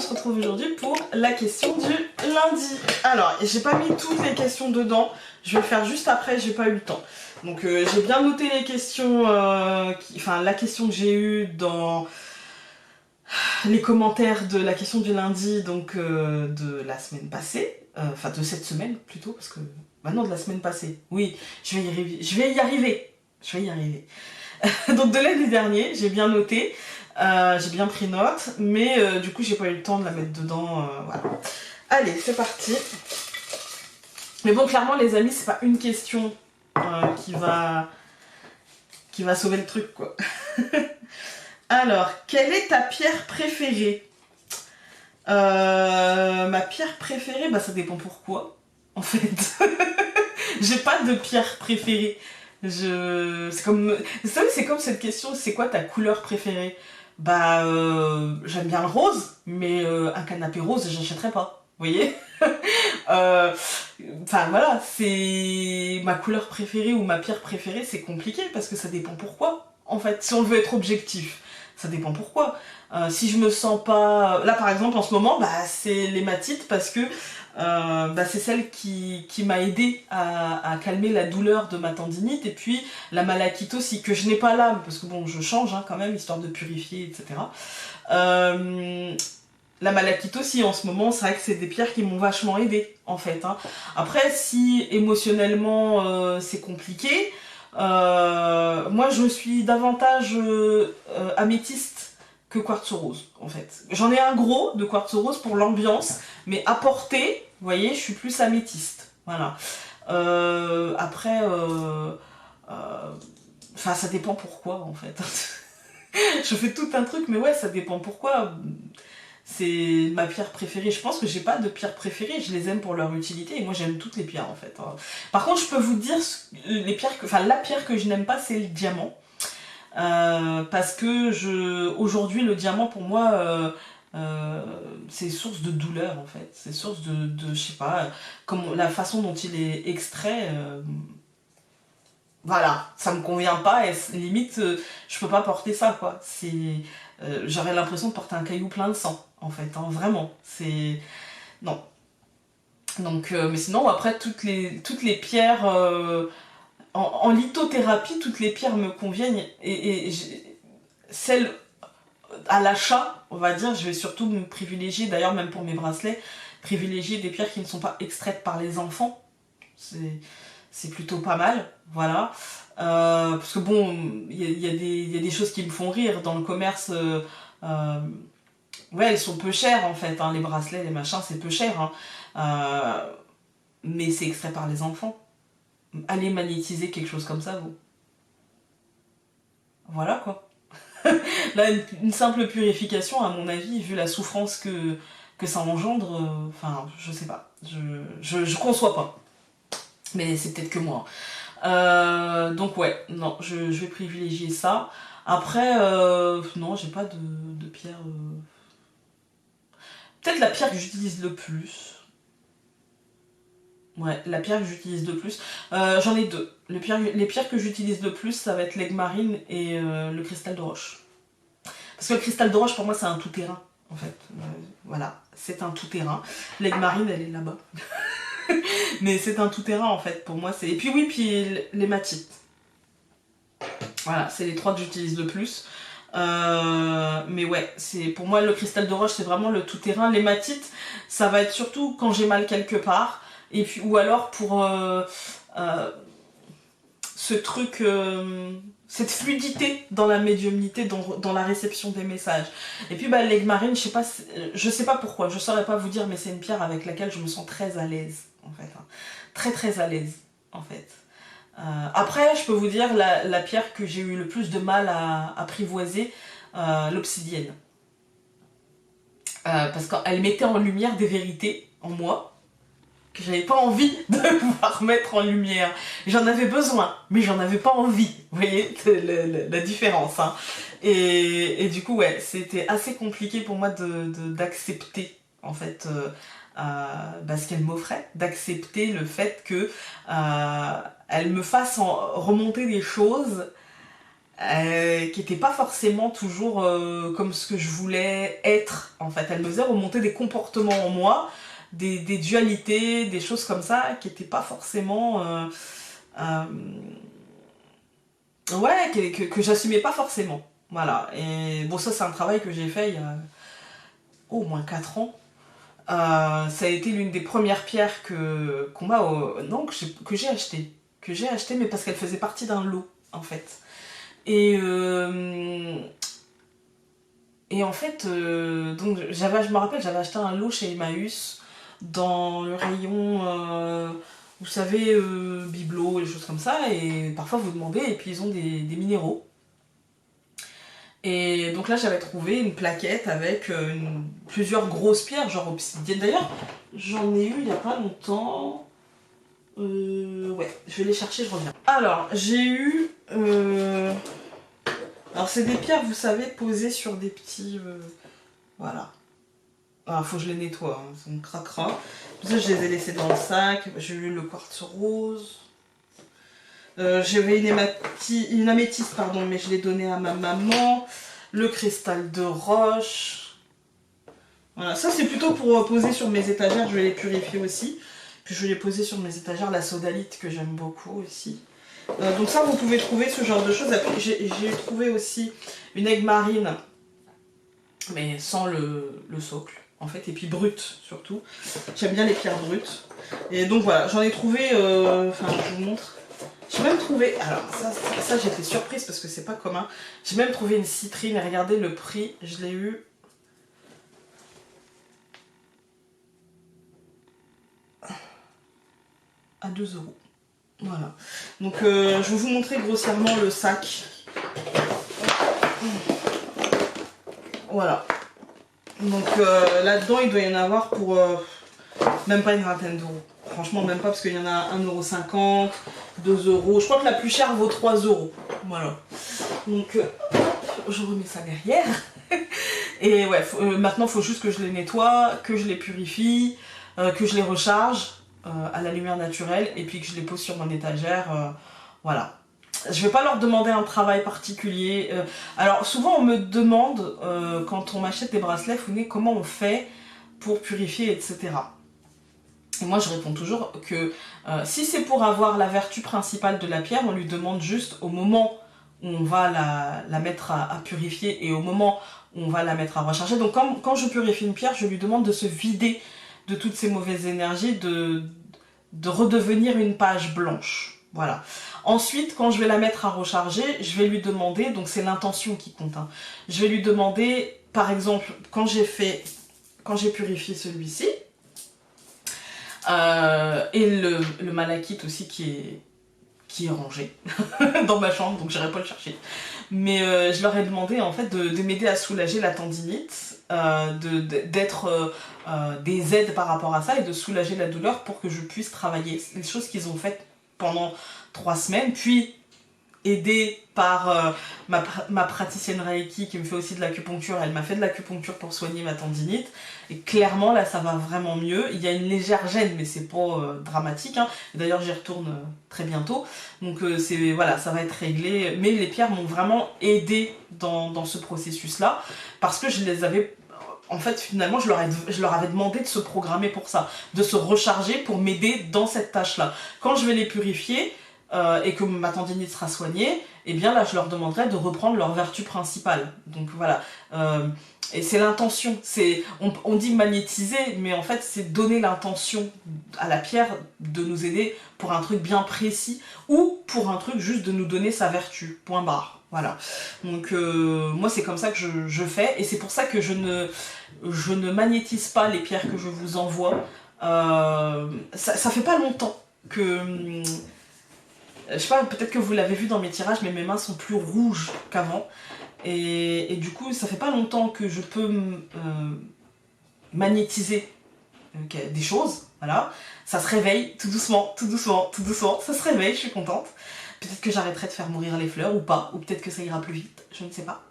se retrouve aujourd'hui pour la question du lundi. Alors, j'ai pas mis toutes les questions dedans, je vais le faire juste après, j'ai pas eu le temps. Donc j'ai bien noté les questions, la question que j'ai eue dans les commentaires de la question du lundi, donc de la semaine passée, enfin de cette semaine plutôt, parce que maintenant de la semaine passée, oui, je vais y arriver. Donc de l'année dernière, j'ai bien noté, j'ai bien pris note, mais du coup j'ai pas eu le temps de la mettre dedans, voilà. Allez, c'est parti. Mais bon, clairement les amis, c'est pas une question qui va sauver le truc, quoi. Alors, quelle est ta pierre préférée? Ma pierre préférée, bah ça dépend pourquoi, en fait. J'ai pas de pierre préférée. C'est comme... Vous savez, c'est comme cette question, c'est quoi ta couleur préférée? Bah, j'aime bien le rose, mais un canapé rose, j'achèterais pas. Vous voyez? Enfin voilà, c'est ma couleur préférée ou ma pierre préférée, c'est compliqué parce que ça dépend pourquoi. En fait, si on veut être objectif, ça dépend pourquoi. Si je me sens pas... Là par exemple en ce moment, bah, c'est l'hématite parce que c'est celle qui m'a aidé à calmer la douleur de ma tendinite, et puis la malachite aussi, que je n'ai pas là, parce que bon, je change hein, quand même, histoire de purifier, etc. La malachite aussi, en ce moment, c'est vrai que c'est des pierres qui m'ont vachement aidé, en fait. Hein. Après, si émotionnellement c'est compliqué, moi je suis davantage améthyste que quartz rose, en fait. J'en ai un gros de quartz rose pour l'ambiance, mais à porter, vous voyez, je suis plus améthyste. Voilà. Après, ça dépend pourquoi, en fait. Je fais tout un truc, mais ouais, ça dépend pourquoi. C'est ma pierre préférée. Je pense que j'ai pas de pierre préférée, je les aime pour leur utilité, et moi j'aime toutes les pierres, en fait. Par contre, je peux vous dire, la pierre que je n'aime pas, c'est le diamant. Parce que aujourd'hui le diamant pour moi c'est source de douleur, en fait, c'est source de je sais pas, comme la façon dont il est extrait, voilà, ça me convient pas, et limite je peux pas porter ça, quoi. J'aurais l'impression de porter un caillou plein de sang, en fait, hein, vraiment, c'est... Non. Donc mais sinon après toutes les pierres en lithothérapie, toutes les pierres me conviennent, et celles à l'achat, on va dire, je vais surtout me privilégier, d'ailleurs même pour mes bracelets, privilégier des pierres qui ne sont pas extraites par les enfants. C'est plutôt pas mal, voilà. Parce que bon, il y a des choses qui me font rire dans le commerce. Ouais, elles sont peu chères, en fait, hein, les bracelets, les machins, c'est peu cher. Hein. Mais c'est extrait par les enfants. Allez magnétiser quelque chose comme ça, vous. Voilà, quoi. Là, une simple purification, à mon avis, vu la souffrance que ça engendre, je sais pas. Je conçois pas. Mais c'est peut-être que moi. Donc ouais, non, je vais privilégier ça. Après, non, j'ai pas de pierre... Peut-être la pierre que j'utilise le plus. Ouais, la pierre que j'utilise le plus. J'en ai deux. Les pierres que j'utilise le plus, ça va être l'aigle marine et le cristal de roche. Parce que le cristal de roche, pour moi, c'est un tout-terrain, en fait. Voilà, c'est un tout-terrain. L'aigle marine, elle est là-bas. Mais c'est un tout-terrain, en fait, pour moi. Et puis oui, puis l'hématite. Voilà, c'est les trois que j'utilise le plus. Mais ouais, pour moi, le cristal de roche, c'est vraiment le tout-terrain. L'hématite, ça va être surtout quand j'ai mal quelque part. Et puis, ou alors pour ce truc, cette fluidité dans la médiumnité, dans la réception des messages. Et puis l'aigle marine, je sais pas pourquoi, je saurais pas vous dire, mais c'est une pierre avec laquelle je me sens très à l'aise, en fait. Hein. Très très à l'aise, en fait. Après, je peux vous dire la pierre que j'ai eu le plus de mal à apprivoiser, l'obsidienne. Parce qu'elle mettait en lumière des vérités en moi, que j'avais pas envie de pouvoir mettre en lumière. J'en avais besoin, mais j'en avais pas envie. Vous voyez la différence. Hein. Et du coup, ouais, c'était assez compliqué pour moi d'accepter, en fait, ce qu'elle m'offrait, d'accepter le fait que elle me fasse remonter des choses qui n'était pas forcément toujours comme ce que je voulais être, en fait. Elle me faisait remonter des comportements en moi, des dualités, des choses comme ça, qui n'étaient pas forcément... ouais, que j'assumais pas forcément. Voilà. Et bon, ça, c'est un travail que j'ai fait il y a au moins 4 ans. Ça a été l'une des premières pierres qu'on m'a... non, que j'ai acheté. Que j'ai acheté, mais parce qu'elle faisait partie d'un lot, en fait. Et en fait, donc je me rappelle, j'avais acheté un lot chez Emmaüs dans le rayon, vous savez, bibelots, des choses comme ça. Et parfois vous demandez, et puis ils ont des minéraux. Et donc là, j'avais trouvé une plaquette avec plusieurs grosses pierres, genre obsidienne. D'ailleurs, j'en ai eu il y a pas longtemps. Ouais, je vais les chercher, je reviens. Alors, j'ai eu... Alors, c'est des pierres, vous savez, posées sur des petits... voilà. Alors, faut que je les nettoie, hein, c'est un cracra. Tout ça, je les ai laissés dans le sac. J'ai eu le quartz rose. J'avais une améthyste, pardon, mais je l'ai donné à ma maman. Le cristal de roche. Voilà, ça c'est plutôt pour poser sur mes étagères, je vais les purifier aussi. Puis je vais les poser sur mes étagères, la sodalite que j'aime beaucoup aussi. Donc ça, vous pouvez trouver ce genre de choses. Après, j'ai trouvé aussi une aigue marine, mais sans le socle, en fait, et puis brute surtout. J'aime bien les pierres brutes. Et donc voilà, j'en ai trouvé, enfin je vous montre. J'ai même trouvé, alors ça j'étais surprise parce que c'est pas commun. J'ai même trouvé une citrine et regardez le prix, je l'ai eu à 2 €. Voilà. Donc je vais vous montrer grossièrement le sac. Voilà. Donc là-dedans il doit y en avoir pour même pas une vingtaine d'euros. Franchement même pas parce qu'il y en a 1,50 €, 2 €. Je crois que la plus chère vaut 3 €. Voilà. Donc je remets ça derrière. Et ouais, maintenant il faut juste que je les nettoie, que je les purifie, que je les recharge à la lumière naturelle et puis que je les pose sur mon étagère. Voilà. Je vais pas leur demander un travail particulier. Alors souvent on me demande quand on m'achète des bracelets Founé, comment on fait pour purifier, etc. Et moi je réponds toujours que si c'est pour avoir la vertu principale de la pierre, on lui demande juste au moment où on va la mettre à purifier et au moment où on va la mettre à recharger. Donc quand je purifie une pierre, je lui demande de se vider de toutes ces mauvaises énergies, de redevenir une page blanche. Voilà. Ensuite, quand je vais la mettre à recharger, je vais lui demander, donc c'est l'intention qui compte, hein, je vais lui demander, par exemple, quand j'ai purifié celui-ci, et le malachite aussi qui est rangé dans ma chambre, donc j'irai pas le chercher. Mais je leur ai demandé en fait de m'aider à soulager la tendinite, d'être des aides par rapport à ça et de soulager la douleur pour que je puisse travailler. Les choses qu'ils ont faites pendant 3 semaines, puis aidée par ma praticienne Reiki qui me fait aussi de l'acupuncture. Elle m'a fait de l'acupuncture pour soigner ma tendinite et clairement là ça va vraiment mieux. Il y a une légère gêne mais c'est pas dramatique, hein. D'ailleurs j'y retourne très bientôt, donc voilà, ça va être réglé. Mais les pierres m'ont vraiment aidée dans ce processus là parce que je les avais... En fait, finalement, je leur avais demandé de se programmer pour ça, de se recharger pour m'aider dans cette tâche-là. Quand je vais les purifier et que ma tendinite sera soignée, et bien là, je leur demanderai de reprendre leur vertu principale. Donc voilà. Et c'est l'intention. On dit magnétiser, mais en fait, c'est donner l'intention à la pierre de nous aider pour un truc bien précis ou pour un truc juste de nous donner sa vertu. Point barre. Voilà. Donc moi c'est comme ça que je fais et c'est pour ça que je ne magnétise pas les pierres que je vous envoie. Ça fait pas longtemps que... je sais pas, peut-être que vous l'avez vu dans mes tirages, mais mes mains sont plus rouges qu'avant. Et du coup, ça fait pas longtemps que je peux magnétiser des choses. Voilà. Ça se réveille tout doucement, tout doucement, tout doucement. Ça se réveille, je suis contente. Peut-être que j'arrêterai de faire mourir les fleurs ou pas, ou peut-être que ça ira plus vite, je ne sais pas.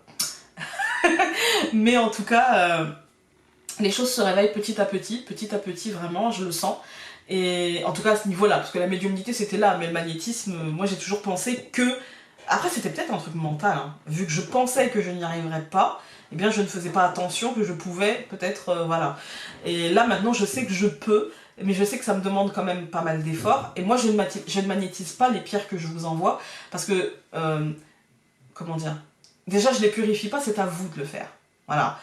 Mais en tout cas, les choses se réveillent petit à petit vraiment, je le sens. Et en tout cas à ce niveau-là, parce que la médiumnité c'était là, mais le magnétisme, moi j'ai toujours pensé que Après, c'était peut-être un truc mental, hein. Vu que je pensais que je n'y arriverais pas, eh bien, je ne faisais pas attention que je pouvais, peut-être, voilà. Et là, maintenant, je sais que je peux, mais je sais que ça me demande quand même pas mal d'efforts. Et moi, je ne magnétise pas les pierres que je vous envoie, parce que, comment dire, déjà, je les purifie pas, c'est à vous de le faire. Voilà.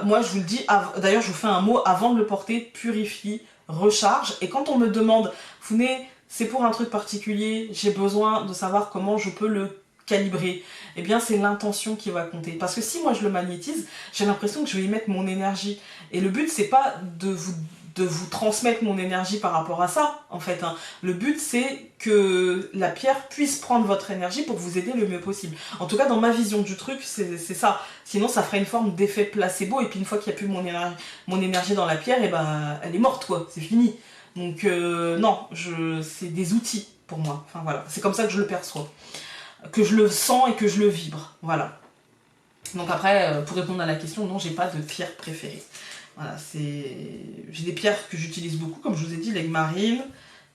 Moi, je vous le dis, d'ailleurs, je vous fais un mot, avant de le porter, purifie, recharge. Et quand on me demande, Founé, c'est pour un truc particulier, j'ai besoin de savoir comment je peux le calibrer, eh bien c'est l'intention qui va compter. Parce que si moi je le magnétise, j'ai l'impression que je vais y mettre mon énergie. Et le but c'est pas de vous transmettre mon énergie par rapport à ça, en fait, hein. Le but c'est que la pierre puisse prendre votre énergie pour vous aider le mieux possible. En tout cas dans ma vision du truc, c'est ça. Sinon ça ferait une forme d'effet placebo, et puis une fois qu'il n'y a plus mon énergie dans la pierre, et ben elle est morte quoi, c'est fini. Donc non, c'est des outils pour moi. Enfin voilà, c'est comme ça que je le perçois, que je le sens et que je le vibre. Voilà. Donc après, pour répondre à la question, non, j'ai pas de pierre préférée. Voilà, j'ai des pierres que j'utilise beaucoup, comme je vous ai dit, l'aigle marine,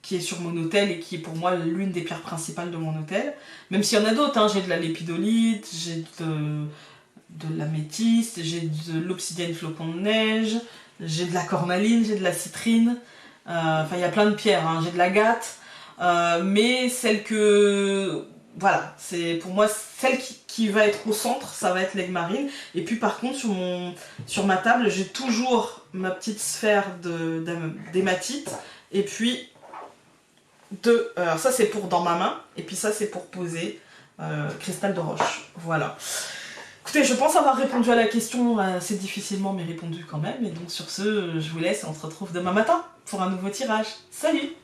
qui est sur mon hôtel et qui est pour moi l'une des pierres principales de mon hôtel. Même s'il y en a d'autres, hein, j'ai de la lépidolite, j'ai de l'améthyste, j'ai de l'obsidienne flocon de neige, j'ai de la cornaline, j'ai de la citrine. Enfin, il y a plein de pierres, hein. J'ai de l'agate, mais celle que... Voilà, c'est pour moi celle qui va être au centre, ça va être l'aigle marine. Et puis par contre, sur ma table, j'ai toujours ma petite sphère d'hématite. Et puis, alors ça c'est pour dans ma main, et puis ça c'est pour poser cristal de roche. Voilà. Écoutez, je pense avoir répondu à la question assez difficilement, mais répondu quand même. Et donc sur ce, je vous laisse et on se retrouve demain matin pour un nouveau tirage. Salut!